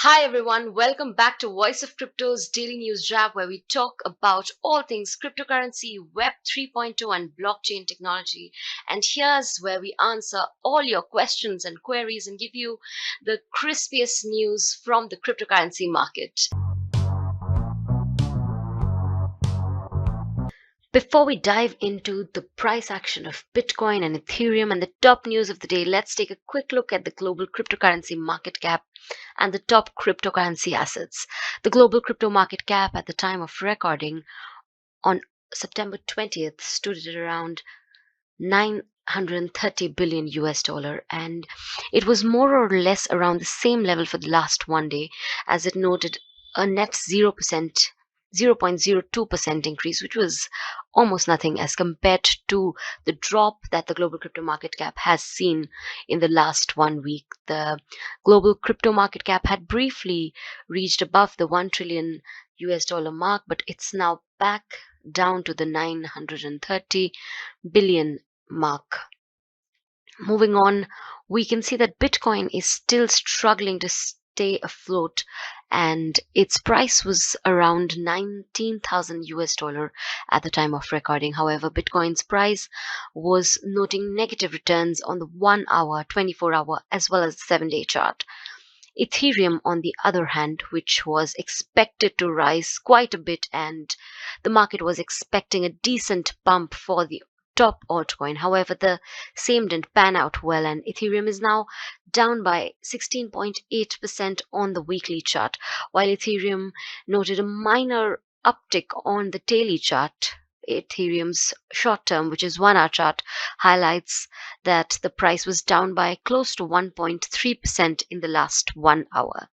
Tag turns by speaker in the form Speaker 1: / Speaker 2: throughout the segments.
Speaker 1: Hi everyone, welcome back to Voice of Crypto's daily news wrap where we talk about all things cryptocurrency, Web 3.0 and blockchain technology. And here's where we answer all your questions and queries and give you the crispiest news from the cryptocurrency market. Before we dive into the price action of Bitcoin and Ethereum and the top news of the day, let's take a quick look at the global cryptocurrency market cap and the top cryptocurrency assets. The global crypto market cap at the time of recording on September 20th stood at around 930 billion US dollar, and it was more or less around the same level for the last one day, as it noted a net 0.02% increase, which was almost nothing as compared to the drop that the global crypto market cap has seen in the last 1 week. The global crypto market cap had briefly reached above the 1 trillion US dollar mark, but it's now back down to the 930 billion mark. Moving on, we can see that Bitcoin is still struggling to stay afloat, and its price was around 19,000 US dollar at the time of recording. However, Bitcoin's price was noting negative returns on the 1 hour, 24 hour, as well as the 7-day chart. Ethereum, on the other hand, which was expected to rise quite a bit, and the market was expecting a decent bump for the top altcoin. However, the same didn't pan out well, and Ethereum is now down by 16.8% on the weekly chart, while Ethereum noted a minor uptick on the daily chart. Ethereum's short term, which is 1 hour chart, highlights that the price was down by close to 1.3% in the last 1 hour.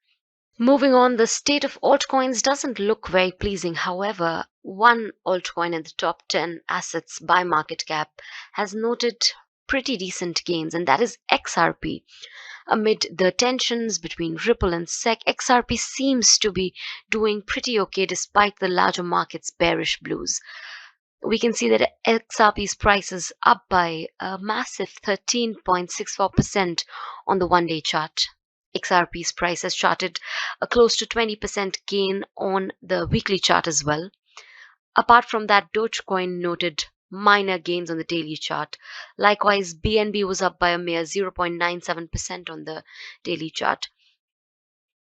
Speaker 1: Moving on, the state of altcoins doesn't look very pleasing. However, one altcoin in the top 10 assets by market cap has noted pretty decent gains, and that is XRP. Amid the tensions between Ripple and SEC, XRP seems to be doing pretty okay despite the larger market's bearish blues. We can see that XRP's price is up by a massive 13.64% on the 1-day chart. XRP's price has charted a close to 20% gain on the weekly chart as well. Apart from that, Dogecoin noted minor gains on the daily chart. Likewise, BNB was up by a mere 0.97% on the daily chart.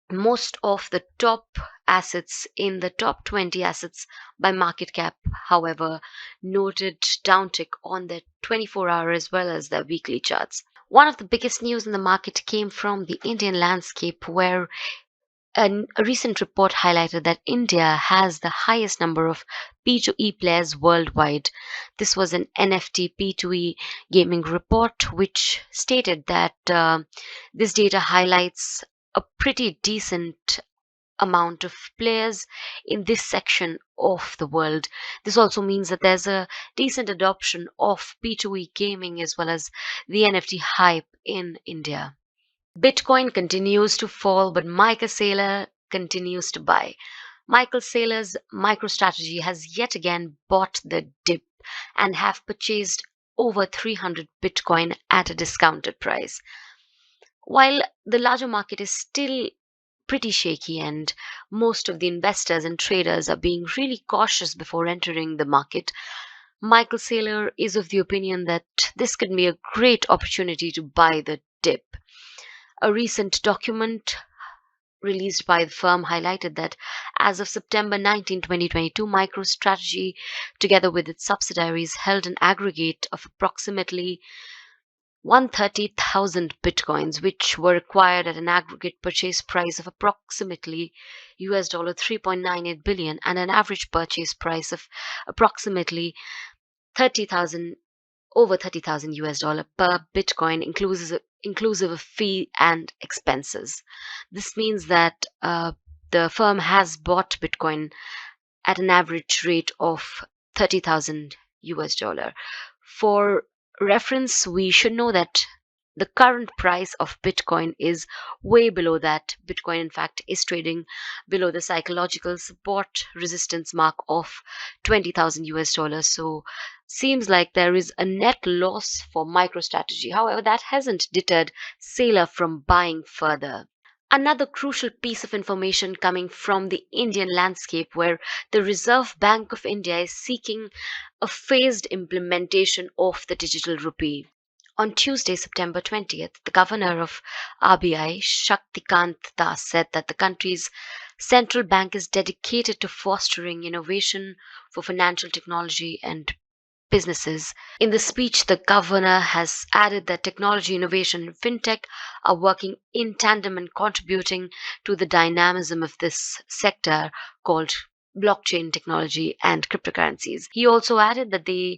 Speaker 1: Most of the top assets in the top 20 assets by market cap, however, noted downtick on the 24-hour as well as the weekly charts. One of the biggest news in the market came from the Indian landscape, where a recent report highlighted that India has the highest number of P2E players worldwide. This was an NFT P2E gaming report, which stated that this data highlights a pretty decent amount of players in this section of the world. This also means that there's a decent adoption of P2E gaming as well as the NFT hype in India. Bitcoin continues to fall, but Michael Saylor continues to buy. Michael Saylor's MicroStrategy has yet again bought the dip and have purchased over 300 Bitcoin at a discounted price. While the larger market is still pretty shaky and most of the investors and traders are being really cautious before entering the market, Michael Saylor is of the opinion that this could be a great opportunity to buy the dip. A recent document released by the firm highlighted that as of September 19, 2022, MicroStrategy, together with its subsidiaries, held an aggregate of approximately 130,000 bitcoins, which were acquired at an aggregate purchase price of approximately US dollar 3.98 billion and an average purchase price of approximately over 30,000 US dollar per bitcoin, inclusive of fee and expenses. This means that the firm has bought bitcoin at an average rate of 30,000 US dollar. For reference, we should know that the current price of Bitcoin is way below that. Bitcoin, in fact, is trading below the psychological support resistance mark of 20,000 US dollars. So, seems like there is a net loss for MicroStrategy. However, that hasn't deterred Saylor from buying further. Another crucial piece of information coming from the Indian landscape, where the Reserve Bank of India is seeking a phased implementation of the digital rupee. On Tuesday, September 20th, the governor of RBI, Shaktikant Das, said that the country's central bank is dedicated to fostering innovation for financial technology and businesses. In the speech, the governor has added that technology, innovation, and fintech are working in tandem and contributing to the dynamism of this sector called blockchain technology and cryptocurrencies. He also added that the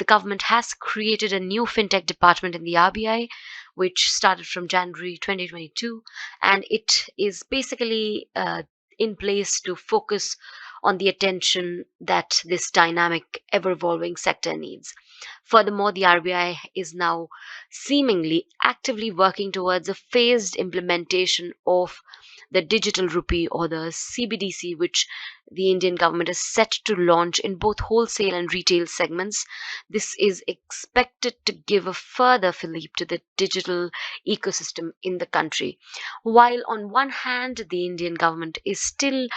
Speaker 1: government has created a new fintech department in the RBI, which started from January 2022, and it is basically in place to focus on the attention that this dynamic, ever evolving sector needs. Furthermore, the RBI is now seemingly actively working towards a phased implementation of the digital rupee, or the CBDC, which the Indian government is set to launch in both wholesale and retail segments. This is expected to give a further fillip to the digital ecosystem in the country. While on one hand, the Indian government is still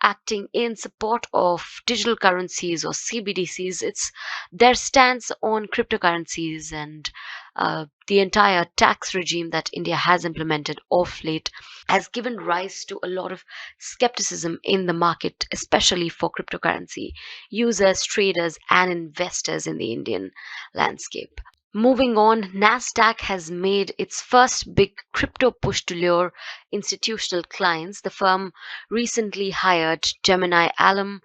Speaker 1: acting in support of digital currencies or CBDCs, it's their stance on cryptocurrencies and the entire tax regime that India has implemented of late has given rise to a lot of skepticism in the market, especially for cryptocurrency users, traders, and investors in the Indian landscape. Moving on, Nasdaq has made its first big crypto push to lure institutional clients. The firm recently hired Gemini alum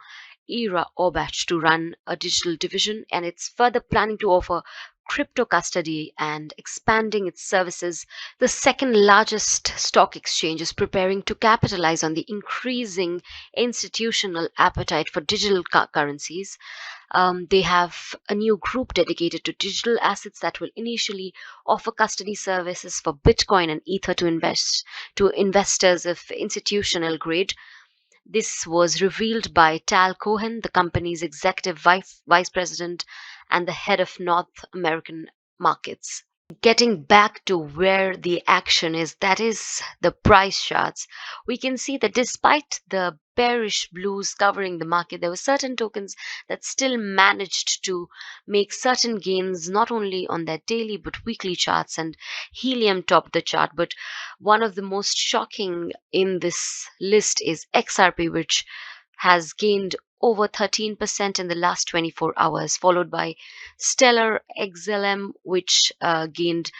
Speaker 1: Ira Orbach to run a digital division, and it's further planning to offer crypto custody and expanding its services. The second largest stock exchange is preparing to capitalize on the increasing institutional appetite for digital currencies. They have a new group dedicated to digital assets that will initially offer custody services for Bitcoin and Ether to investors of institutional grade. This was revealed by Tal Cohen, the company's executive vice president and the head of North American markets. Getting back to where the action is, that is the price charts, we can see that despite the bearish blues covering the market, there were certain tokens that still managed to make certain gains, not only on their daily but weekly charts, and helium topped the chart. But one of the most shocking in this list is XRP, which has gained over 13% in the last 24 hours, followed by Stellar XLM, which gained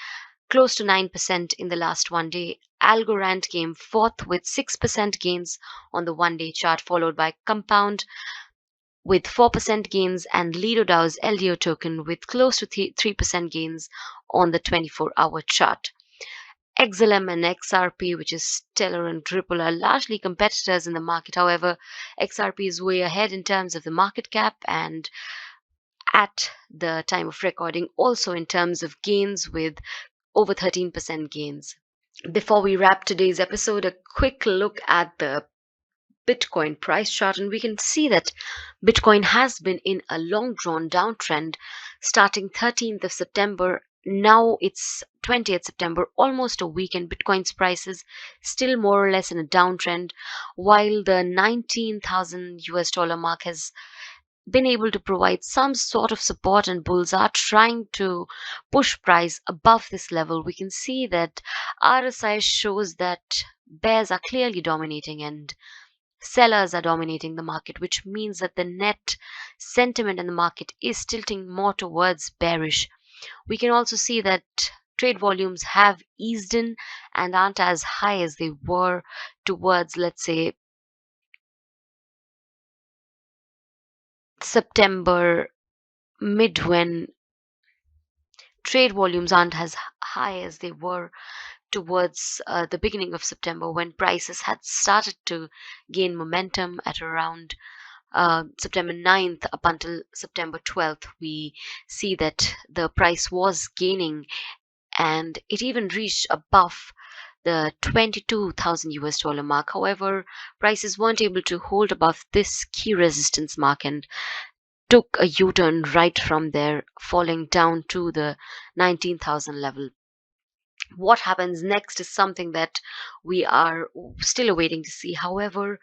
Speaker 1: close to 9% in the last one day. Algorand came fourth with 6% gains on the one day chart, followed by Compound with 4% gains, and Lido DAO's LDO token with close to 3% gains on the 24-hour chart. XLM and XRP, which is Stellar and Ripple, are largely competitors in the market. However, XRP is way ahead in terms of the market cap and at the time of recording also in terms of gains with over 13% gains. Before we wrap today's episode, a quick look at the Bitcoin price chart, and we can see that Bitcoin has been in a long drawn downtrend starting 13th of September. Now it's 20th September, almost a week, and Bitcoin's price is still more or less in a downtrend, while the 19,000 US dollar mark has been able to provide some sort of support, and bulls are trying to push price above this level. We can see that RSI shows that bears are clearly dominating and sellers are dominating the market, which means that the net sentiment in the market is tilting more towards bearish. We can also see that trade volumes have eased in and aren't as high as they were towards, let's say, September mid, when trade volumes aren't as high as they were towards the beginning of September, when prices had started to gain momentum at around September 9th up until September 12th. We see that the price was gaining and it even reached above the 22,000 US dollar mark. However, prices weren't able to hold above this key resistance mark and took a U-turn right from there, falling down to the 19,000 level. What happens next is something that we are still awaiting to see. However,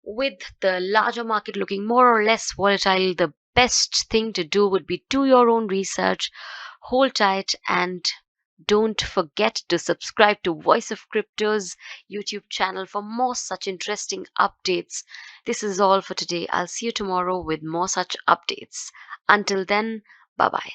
Speaker 1: with the larger market looking more or less volatile, the best thing to do would be do your own research, hold tight, and don't forget to subscribe to Voice of Crypto's YouTube channel for more such interesting updates. This is all for today. I'll see you tomorrow with more such updates. Until then, bye bye.